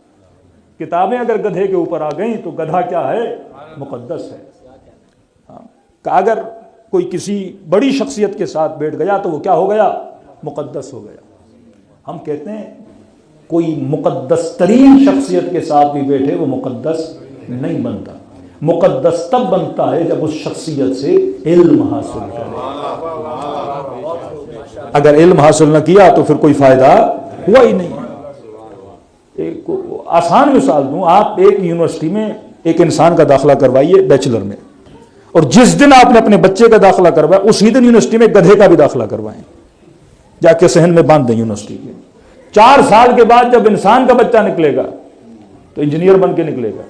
کتابیں اگر گدھے کے اوپر آ گئیں تو گدھا کیا ہے؟ مقدس ہے. کہ اگر کوئی کسی بڑی شخصیت کے ساتھ بیٹھ گیا تو وہ کیا ہو گیا؟ مقدس ہو گیا. ہم کہتے ہیں کوئی مقدس ترین شخصیت کے ساتھ بھی بیٹھے وہ مقدس نہیں بنتا. مقدس تب بنتا ہے جب اس شخصیت سے علم حاصل کرے. اگر علم حاصل نہ کیا تو پھر کوئی فائدہ ہوا ہی نہیں. ایک آسان مثال دوں، آپ ایک یونیورسٹی میں ایک انسان کا داخلہ کروائیے بیچلر میں، اور جس دن آپ نے اپنے بچے کا داخلہ کروایا اسی دن یونیورسٹی میں گدھے کا بھی داخلہ کروائیں، جا کے صحن میں باندھ دیں یونیورسٹی کے. 4 سال کے بعد جب انسان کا بچہ نکلے گا تو انجینئر بن کے نکلے گا،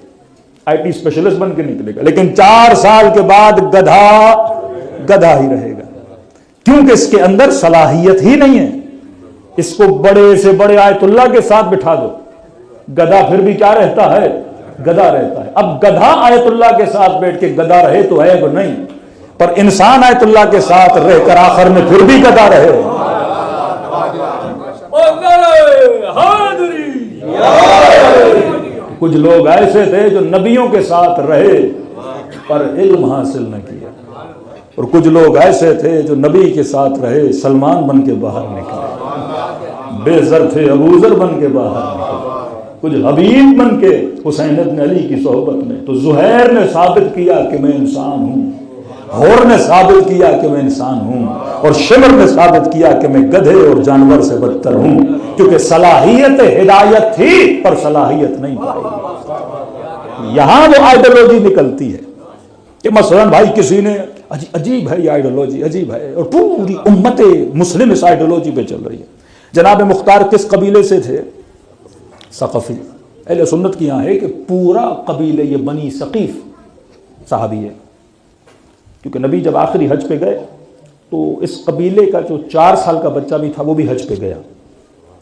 آئی ٹی اسپیشلسٹ بن کے نکلے گا، لیکن 4 سال کے بعد گدھا ہی رہے گا، کیونکہ اس کے اندر صلاحیت ہی نہیں ہے. اس کو بڑے سے بڑے آیت اللہ کے ساتھ بٹھا دو، گدھا پھر بھی کیا رہتا ہے؟ گدھا رہتا ہے. اب گدھا آیت اللہ کے ساتھ بیٹھ کے گدھا رہے تو ہے وہ نہیں، پر انسان آیت اللہ کے ساتھ رہ کر آخر میں پھر بھی گدھا رہے. کچھ لوگ ایسے تھے جو نبیوں کے ساتھ رہے پر علم حاصل نہ کیا، اور کچھ لوگ ایسے تھے جو نبی کے ساتھ رہے سلمان بن کے باہر نکلے، بے زر تھے ابو ذر بن کے باہر نکلے، کچھ حبیب بن کے حسین بن علی کی صحبت میں. تو زہیر نے ثابت کیا کہ میں انسان ہوں، حور نے ثابت کیا کہ میں انسان ہوں، اور شمر نے ثابت کیا کہ میں گدھے اور جانور سے بدتر ہوں، کیونکہ صلاحیت ہدایت تھی پر صلاحیت نہیں پائی. یہاں وہ آئیڈیالوجی نکلتی ہے کہ مثلا بھائی کسی نے عجیب ہے یہ آئیڈیالوجی، عجیب ہے، اور پوری امت مسلم اس آئیڈیالوجی پہ چل رہی ہے. جناب مختار کس قبیلے سے تھے؟ ثقفی. اہل سنت کی یہاں ہے کہ پورا قبیلے یہ بنی ثقیف صحابی ہے، کیونکہ نبی جب آخری حج پہ گئے تو اس قبیلے کا جو 4 سال کا بچہ بھی تھا وہ بھی حج پہ گیا.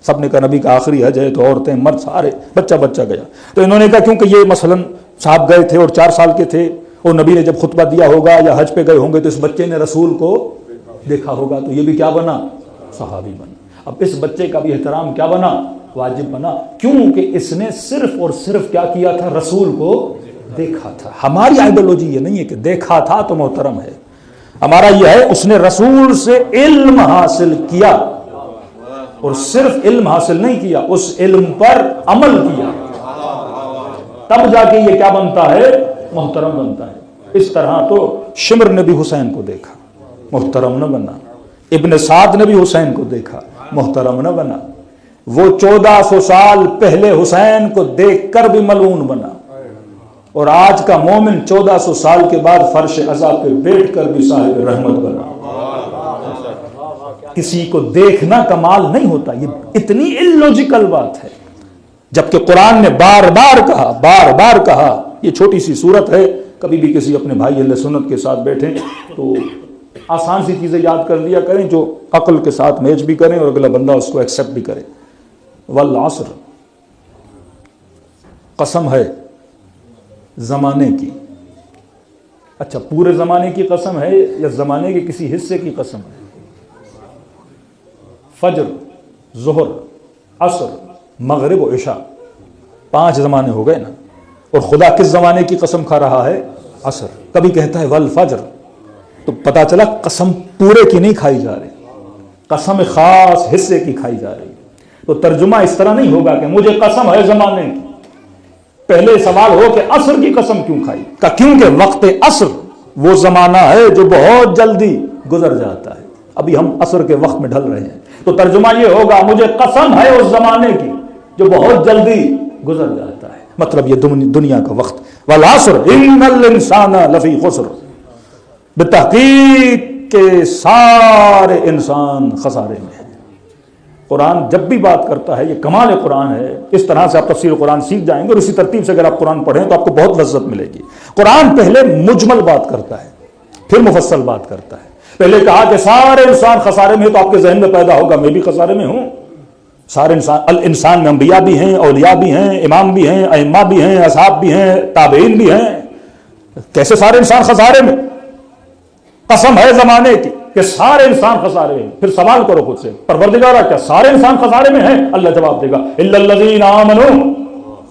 سب نے کہا نبی کا آخری حج ہے تو عورتیں مرد سارے بچہ بچہ گیا. تو انہوں نے کہا کیونکہ یہ مثلاً صاحب گئے تھے اور 4 سال کے تھے اور نبی نے جب خطبہ دیا ہوگا یا حج پہ گئے ہوں گے تو اس بچے نے رسول کو دیکھا ہوگا تو یہ بھی کیا بنا؟ صحابی بنا. اب اس بچے کا بھی احترام کیا بنا؟ واجب بنا, کیونکہ اس نے صرف اور صرف کیا کیا تھا؟ رسول کو دیکھا تھا. ہماری آئیڈیالوجی یہ نہیں ہے کہ دیکھا تھا تو محترم ہے, ہمارا یہ ہے اس نے رسول سے علم حاصل کیا اور صرف علم حاصل نہیں کیا, اس علم پر عمل کیا, تب جا کے یہ کیا بنتا ہے؟ محترم بنتا ہے. اس طرح تو شمر نے بھی حسین کو دیکھا, محترم نہ بنا. ابن سعد نے بھی حسین کو دیکھا, محترم نہ بنا. وہ 1400 سال پہلے حسین کو دیکھ کر بھی ملعون بنا, اور آج کا مومن 1400 سال کے بعد فرش عزا پہ بیٹھ کر بھی صاحب رحمت بنا. کسی کو دیکھنا کمال نہیں ہوتا, یہ اتنی الوجیکل بات ہے. جبکہ قرآن نے بار بار کہا, یہ چھوٹی سی صورت ہے, کبھی بھی کسی اپنے بھائی اہل سنت کے ساتھ بیٹھیں تو آسان سی چیزیں یاد کر لیا کریں جو عقل کے ساتھ میچ بھی کریں اور اگلا بندہ اس کو ایکسیپٹ بھی کرے. والعصر, قسم ہے زمانے کی. اچھا, پورے زمانے کی قسم ہے یا زمانے کے کسی حصے کی قسم ہے؟ فجر, ظہر, عصر, مغرب و عشاء, 5 زمانے ہو گئے نا. اور خدا کس زمانے کی قسم کھا رہا ہے؟ عصر. کبھی کہتا ہے والفجر, تو پتا چلا قسم پورے کی نہیں کھائی جا رہی, قسم خاص حصے کی کھائی جا رہی. تو ترجمہ اس طرح نہیں ہوگا کہ مجھے قسم ہے زمانے کی. پہلے سوال ہو کہ عصر کی قسم کیوں کھائی؟ کیونکہ وقت عصر وہ زمانہ ہے جو بہت جلدی گزر جاتا ہے. ابھی ہم عصر کے وقت میں ڈھل رہے ہیں, تو ترجمہ یہ ہوگا مجھے قسم ہے اس زمانے کی جو بہت جلدی گزر جاتا ہے. مطلب یہ دنیا کا وقت. والعصر ان الانسان لفی خسر, بتحقیق کے سارے انسان خسارے میں ہیں. قرآن جب بھی بات کرتا ہے, یہ کمال قرآن ہے. اس طرح سے آپ تفسیر قرآن سیکھ جائیں گے, اور اسی ترتیب سے اگر آپ قرآن پڑھیں تو آپ کو بہت لذت ملے گی. قرآن پہلے مجمل بات کرتا ہے, پھر مفصل بات کرتا ہے. پہلے کہا کہ سارے انسان خسارے میں ہیں, تو آپ کے ذہن میں پیدا ہوگا میں بھی خسارے میں ہوں. سارے انسان میں انبیاء بھی ہیں, اولیاء بھی ہیں, امام بھی ہیں, ائمہ بھی ہیں, اصحاب بھی ہیں, تابعین بھی ہیں. کیسے سارے انسان خسارے میں؟ قسم ہے زمانے کی کہ سارے انسان خسارے میں. پھر سوال کرو خود سے, پروردگارا کیا سارے انسان خسارے میں ہیں؟ اللہ جواب دے گا الا الذین آمنوا,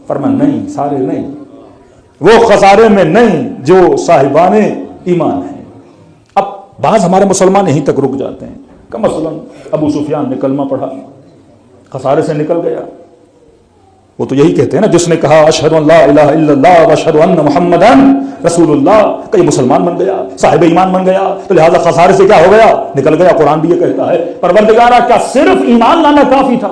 فرمان نہیں, سارے نہیں. وہ خسارے میں نہیں جو صاحبان ایمان ہیں. اب بعض ہمارے مسلمان یہیں تک رک جاتے ہیں کہ مثلا ابو سفیان نے کلمہ پڑھا, خسارے سے نکل گیا. وہ تو یہی کہتے ہیں نا, جس نے کہا اشہد ان لا الہ الا اللہ واشہد ان محمدن رسول اللہ, کہ یہ مسلمان بن گیا, صاحب ایمان بن گیا, تو لہذا خسارے سے کیا ہو گیا؟ نکل گیا. قرآن بھی یہ کہتا ہے. پروردگارا کیا صرف ایمان لانا کافی تھا؟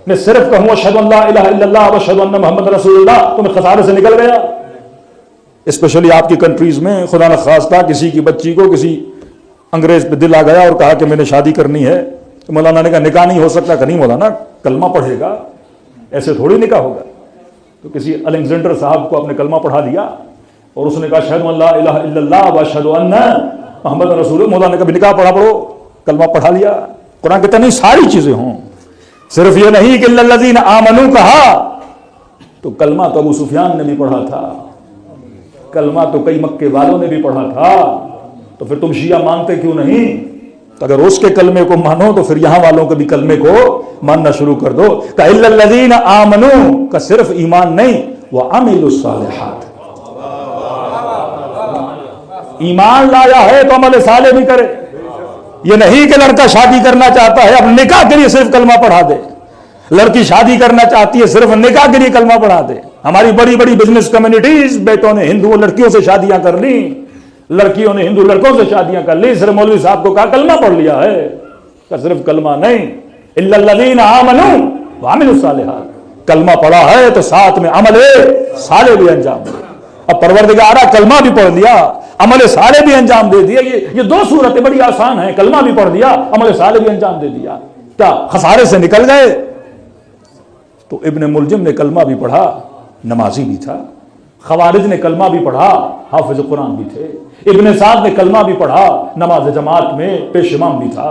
میں صرف کہوں اشہد ان لا الہ الا اللہ واشہد ان محمد رسول اللہ تو میں خسارے سے نکل گیا؟ اسپیشلی آپ کی کنٹریز میں خدا نخواستہ کسی کی بچی کو کسی انگریز پہ دل آ گیا اور کہا کہ میں نے شادی کرنی ہے, تو مولانا نے کہا نکاح نہیں ہو سکتا. کہ نہیں مولانا, کلمہ پڑھے گا, ایسے تھوڑی نکاح ہوگا. تو کسی الیگزینڈر صاحب کو آپ نے کلمہ پڑھا دیا اور اس نے کہا اشہد ان لا الہ الا اللہ واشہد ان محمد رسول اللہ. مولانا نے کہا نکاح پڑھا پڑھو, کلمہ پڑھا لیا. قرآن کہتا نہیں ساری چیزیں ہوں, صرف یہ نہیں کہ الا الذین آمنوا کہا. تو کلمہ تو ابو سفیان نے بھی پڑھا تھا, کلمہ تو کئی مکے والوں نے بھی پڑھا تھا. تو پھر تم شیعہ مانتے کیوں نہیں؟ تو اگر اس کے کلمے کو مانو تو پھر یہاں والوں کے بھی کلمے کو ماننا شروع کر دو. کہ الا الذین آمنوا, کا صرف ایمان نہیں, وعملوا الصالحات, ایمان لایا ہے تو عمل صالح بھی کرے. یہ نہیں کہ لڑکا شادی کرنا چاہتا ہے اب نکاح کے لیے صرف کلمہ پڑھا دے, لڑکی شادی کرنا چاہتی ہے صرف نکاح کے لیے کلمہ پڑھا دے. ہماری بڑی بڑی بزنس کمیونٹیز, بیٹوں نے ہندو لڑکیوں سے شادیاں کر لی, لڑکیوں نے ہندو لڑکوں سے شادیاں کر لی. صرف مولوی صاحب کو کہا کلمہ پڑھ لیا ہے, کہ صرف کلمہ نہیں, الا الذین آمنوا وعملوا الصالحات, کلمہ پڑھا ہے تو ساتھ میں عمل صالح بھی انجام دے. اب پروردگارا کلمہ بھی پڑھ لیا, عمل صالح بھی انجام دے دیا. یہ 2 صورتیں بڑی آسان ہیں, کلمہ بھی پڑھ دیا, عمل صالح بھی انجام دے دیا. کیا خسارے سے نکل گئے؟ تو ابن ملجم نے کلمہ بھی پڑھا, نمازی بھی تھا. خوارج نے کلمہ بھی پڑھا, حافظ قرآن بھی تھے. ابن سعد نے کلمہ بھی پڑھا, نماز جماعت میں پیش امام بھی تھا.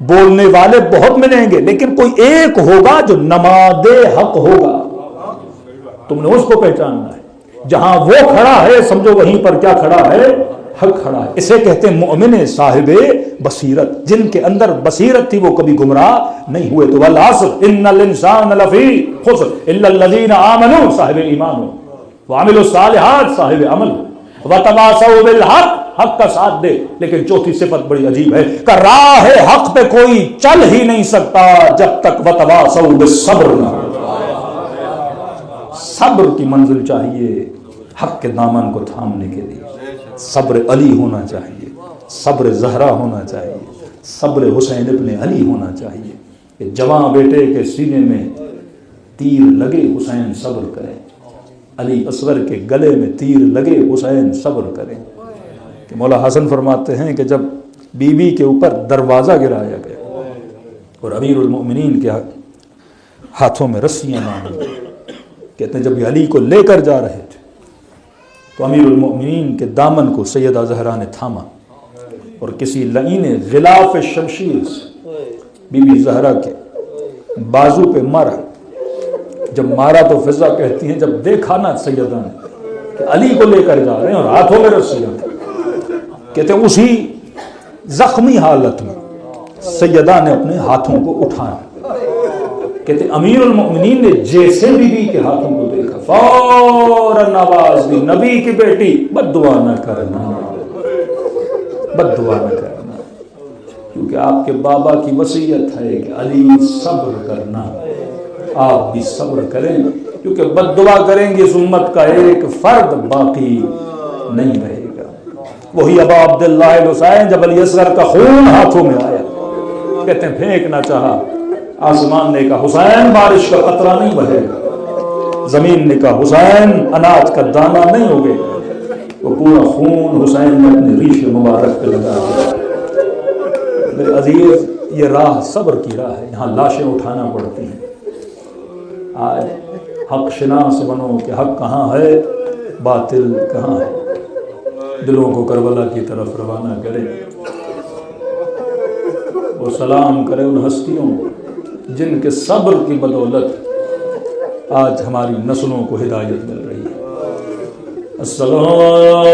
بولنے والے بہت ملیں گے لیکن کوئی ایک ہوگا جو نماد حق ہوگا. تم نے اس کو پہچاننا ہے. جہاں وہ کھڑا ہے سمجھو وہیں پر کیا کھڑا ہے؟ حق کھڑا ہے. اسے کہتے ہیں مؤمن صاحب بصیرت. جن کے اندر بصیرت تھی وہ کبھی گمراہ نہیں ہوئے. تو والعصر ان الانسان لفی خسر الا الذین آمنوا صاحب ایمان ہو وعملوا الصالحات صاحب عمل وتواصوا بالحق حق کا ساتھ دے. لیکن چوتھی صفت بڑی عجیب ہے کہ راہ حق پہ کوئی چل ہی نہیں سکتا جب تک وتواصوا بالصبر نہ ہو. صبر کی منزل چاہیے حق کے دامن کو تھامنے کے لیے. صبر علی ہونا چاہیے, صبر زہرا ہونا چاہیے, صبر حسین ابن علی ہونا چاہیے. کہ جوان بیٹے کے سینے میں تیر لگے حسین صبر کرے, علی اصغر کے گلے میں تیر لگے حسین صبر کرے. کہ مولا حسن فرماتے ہیں کہ جب بیوی کے اوپر دروازہ گرایا گیا اور امیر المؤمنین کے ہاتھوں میں رسیاں باندھی, کہتے ہیں جب علی کو لے کر جا رہے تھے تو امیر المؤمنین کے دامن کو سیدہ زہرا نے تھاما اور کسی لعین غلاف شمشیر سے بی بی زہرا کے بازو پہ مارا. جب مارا تو فضا کہتی ہیں جب دیکھا نا سیدہ نے کہ علی کو لے کر جا رہے ہیں اور ہاتھوں میں رسیاں, کہتے ہیں اسی زخمی حالت میں سیدہ نے اپنے ہاتھوں کو اٹھایا. کہتے امیر المؤمنین نے جیسے بی بی کے ہاتھوں کو دیکھا فوراً آواز دی, نبی کی بیٹی بد دعا نہ کرنا, بد دعا نہ کرنا, کیونکہ آپ کے بابا کی وصیت ہے کہ علی صبر کرنا, آپ بھی صبر کریں کیونکہ بد دعا کریں گے اس امت کا ایک فرد باقی نہیں رہے گا. وہی ابا عبداللہ الحسین جب علی اصغر کا خون ہاتھوں میں آیا, کہتے ہیں پھینکنا چاہا, آسمان نے کہا حسین بارش کا قطرہ نہیں بہے گا, زمین نے کہا حسین اناج کا دانہ نہیں ہوگے. وہ پورا خون حسین نے اپنے ریش مبارک پہ لگا دیا. میرے عزیز یہ راہ صبر کی راہ ہے, یہاں لاشیں اٹھانا پڑتی ہیں. آج حق شناس بنو کہ حق کہاں ہے باطل کہاں ہے. دلوں کو کربلا کی طرف روانہ کرے اور سلام کرے ان ہستیوں جن کے صبر کی بدولت آج ہماری نسلوں کو ہدایت مل رہی ہے. السلام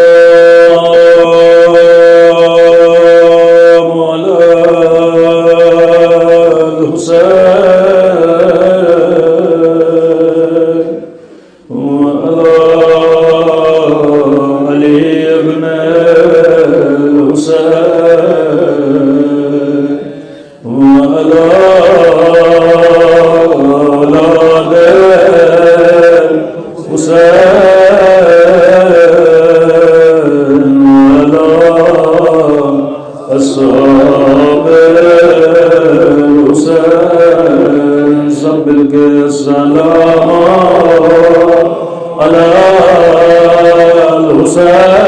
علی الحسین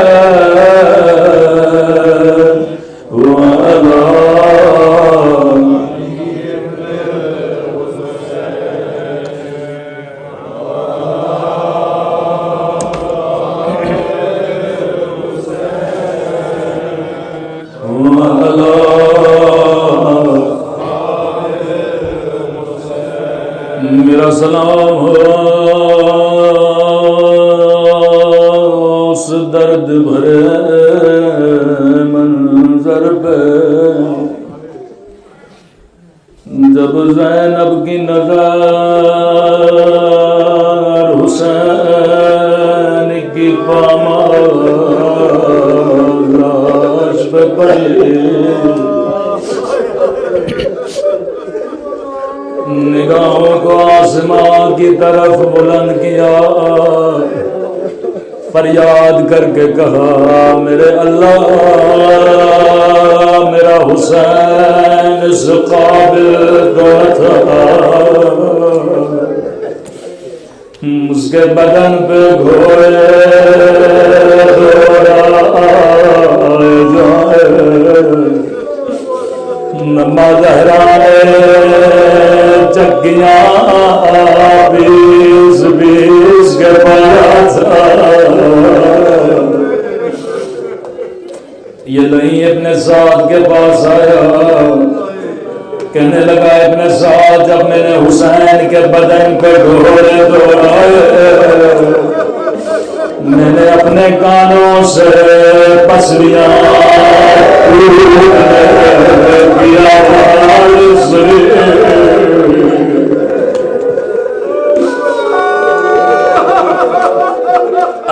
میرا سلام ہو اس درد بھرے منظر پہ جب زینب کی نظر حسین کی پامال لاش پہ پڑی نگاہوں کو آسمان کی طرف بلند کیا فریاد کر کے کہا میرے اللہ میرا حسین اس قابل تو تھا اس کے بدن پہ گھوڑے نما زہرا چکیاں بیس بیس کے پاس یہ نہیں اپنے ساتھ کے پاس آیا دوہرے دوہرائے، میں نے اپنے کانوں سے پسلیاں کی آواز سنی۔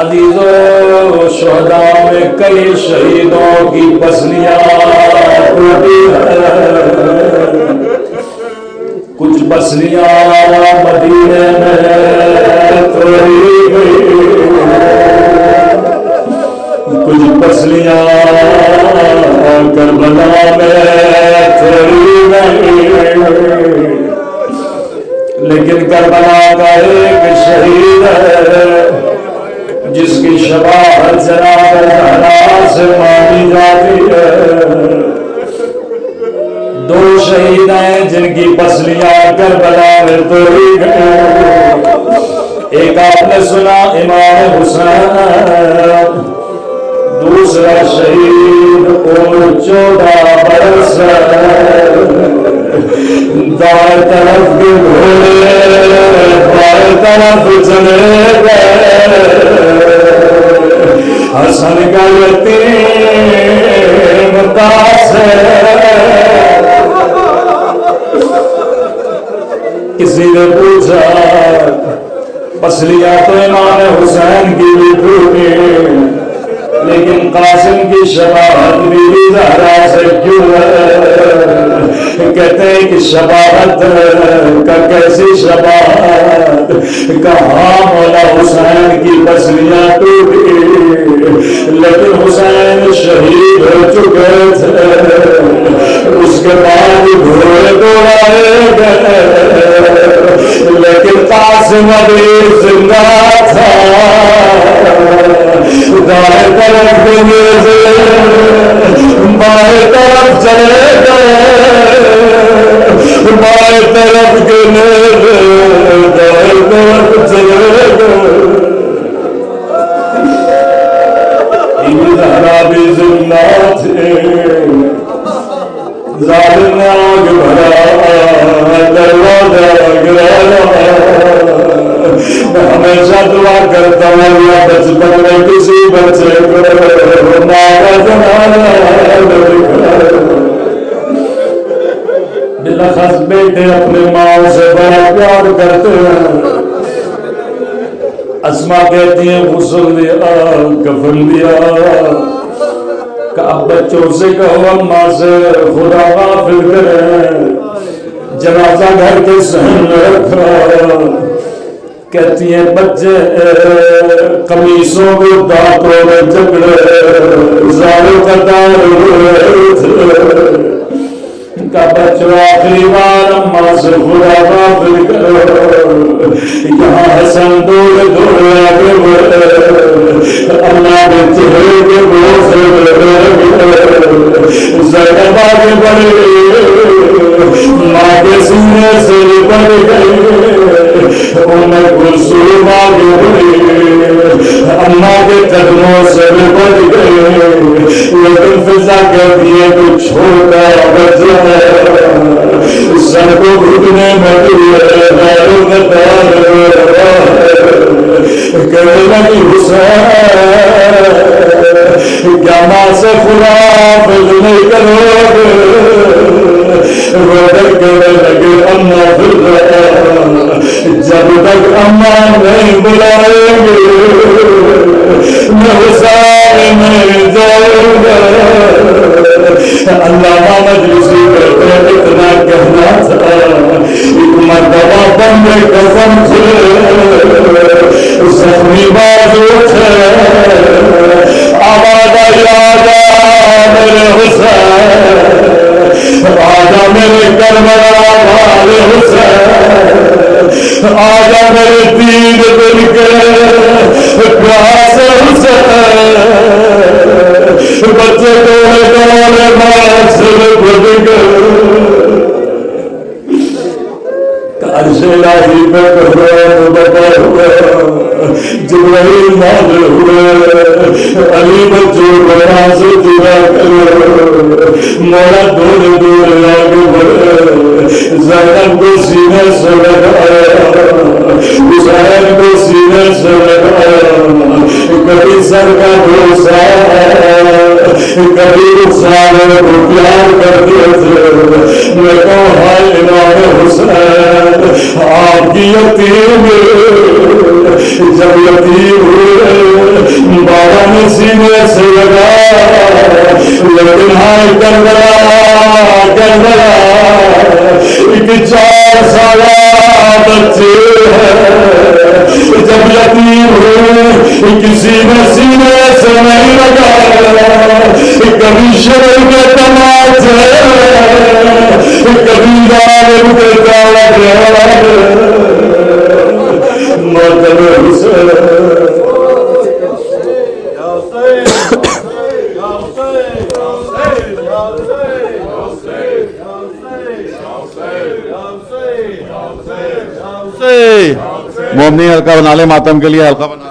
عزیزو، شہداء میں کئی شہیدوں کی پسلیاں ٹوٹی ہیں، کچھ پسلیاں مدینے میں توڑی گئی، کچھ پسلیاں کربلا میں توڑی گئی، لیکن کربلا کا ایک شہید ہے جس کی شفاعت جناب زہرا سے مانگی جاتی ہے۔ دو شہید ہیں جن کی پسلیاں کربلا میں توڑی گئی، ایک آپ نے سنا امام حسین، دوسرا شہید اور 14 برس دائیں طرف کے گھوڑے بائیں طرف چلے گئے، حسن کا یتیم قاسم۔ کسی نے پوچھا پسلیاں تو امام حسین کی بھی ٹوٹی، لیکن قاسم کی شفاعت بھی زہرا سے کیوں ہے؟ کہتے ہیں کہ شفاعت کا کیسی شفاعت؟ کہاں مولا حسین کی پسلیاں ٹوٹی، لیکن حسین شہید ہو چکے تھے، اس کے بعد گھوڑے دوڑائے گئے، لیکن قاسم ابھی زندہ تھا۔ دائیں طرف گئے، بائیں طرف چلے گئے، بائیں طرف گئے، دائیں طرف چلے گئے، زہرا بھی زندہ تھے۔ ظالم نے آگ بھرا، دروازہ گرایا۔ میں ہمیشہ دعا کرتا ہوں اللہ بچپن میں کسی بچے کو ماں کا جنازہ بلاخص بیٹے اپنے ماں سے بڑا پیار کرتے ہیں۔ اسما کہتی ہیں غسل دیا، کفن دیا، کہ اب بچوں سے کہو اماں سے خدا غافل کرے، جنازہ گھر کے صحن میں رکھا۔ کہتی ہیں بچے قمیصوں کو دانتوں میں جکڑے زاروں کا دار ہوئے تھے، کا بچوں آخری بار اماں سے خدا غافل کرو۔ یہاں حسن دوڑے دوڑے آگے بڑھے، اللہ کے چہرے کے بوسے زینب آگے بڑھے، ماں کے سینے سے لپٹ گئی، ام کلثوم آگے بڑھی، اماں کے قدموں سے لپٹ گئی، لیکن فضا کہتی ہے کہ چھوٹا بچہ ہے، سر کو گھٹنے میں کہنے لگی حسین کیا ماں سے خدا فض نہیں کرو گے؟ کہنے لگے اماں جب تک اماں نہیں بلائیں گے میں حسین نہیں جاؤں گا۔ علامہ مجلسی کہتے ہیں اتنا کہنا تھا، ایک مرتبہ بندے قسم سے زخمی بازو تھے، آواز آئی آجا میرے حسین، آجا میرے کربلا والے حسین، آجا میرے تین دل کے پیاس حسین، بچے دوڑے دوڑے ماں سے بڑھ گئے، عرش الہی پہ قرآن بتا ہوا، جبرائیل نازل ہوئے، علی بچوں بنا سے جدا کرو، مولا دور دور آگے بڑھے، زینب کو سینے سے لگایا، حسین کو سینے سے لگایا، کبھی سر کا بھروسہ کبھی رخسار کو پیار کرتے تھے۔ میں کہوں ہائے امام حسین، آپ کی یتیم جب یتیم ہوئے بابا نے سینے سے لگایا، لیکن ہائے کربلا کربلا ایک 4 سالہ بچے ہیں جب یتیم ہوئے کسی نے سینے سے نہیں لگایا، کبھی شرع کے تماچے کبھی ظالم کے تانے ماتم حسین۔ مومنی حلقہ بنا لے، ماتم کے لیے حلقہ بنا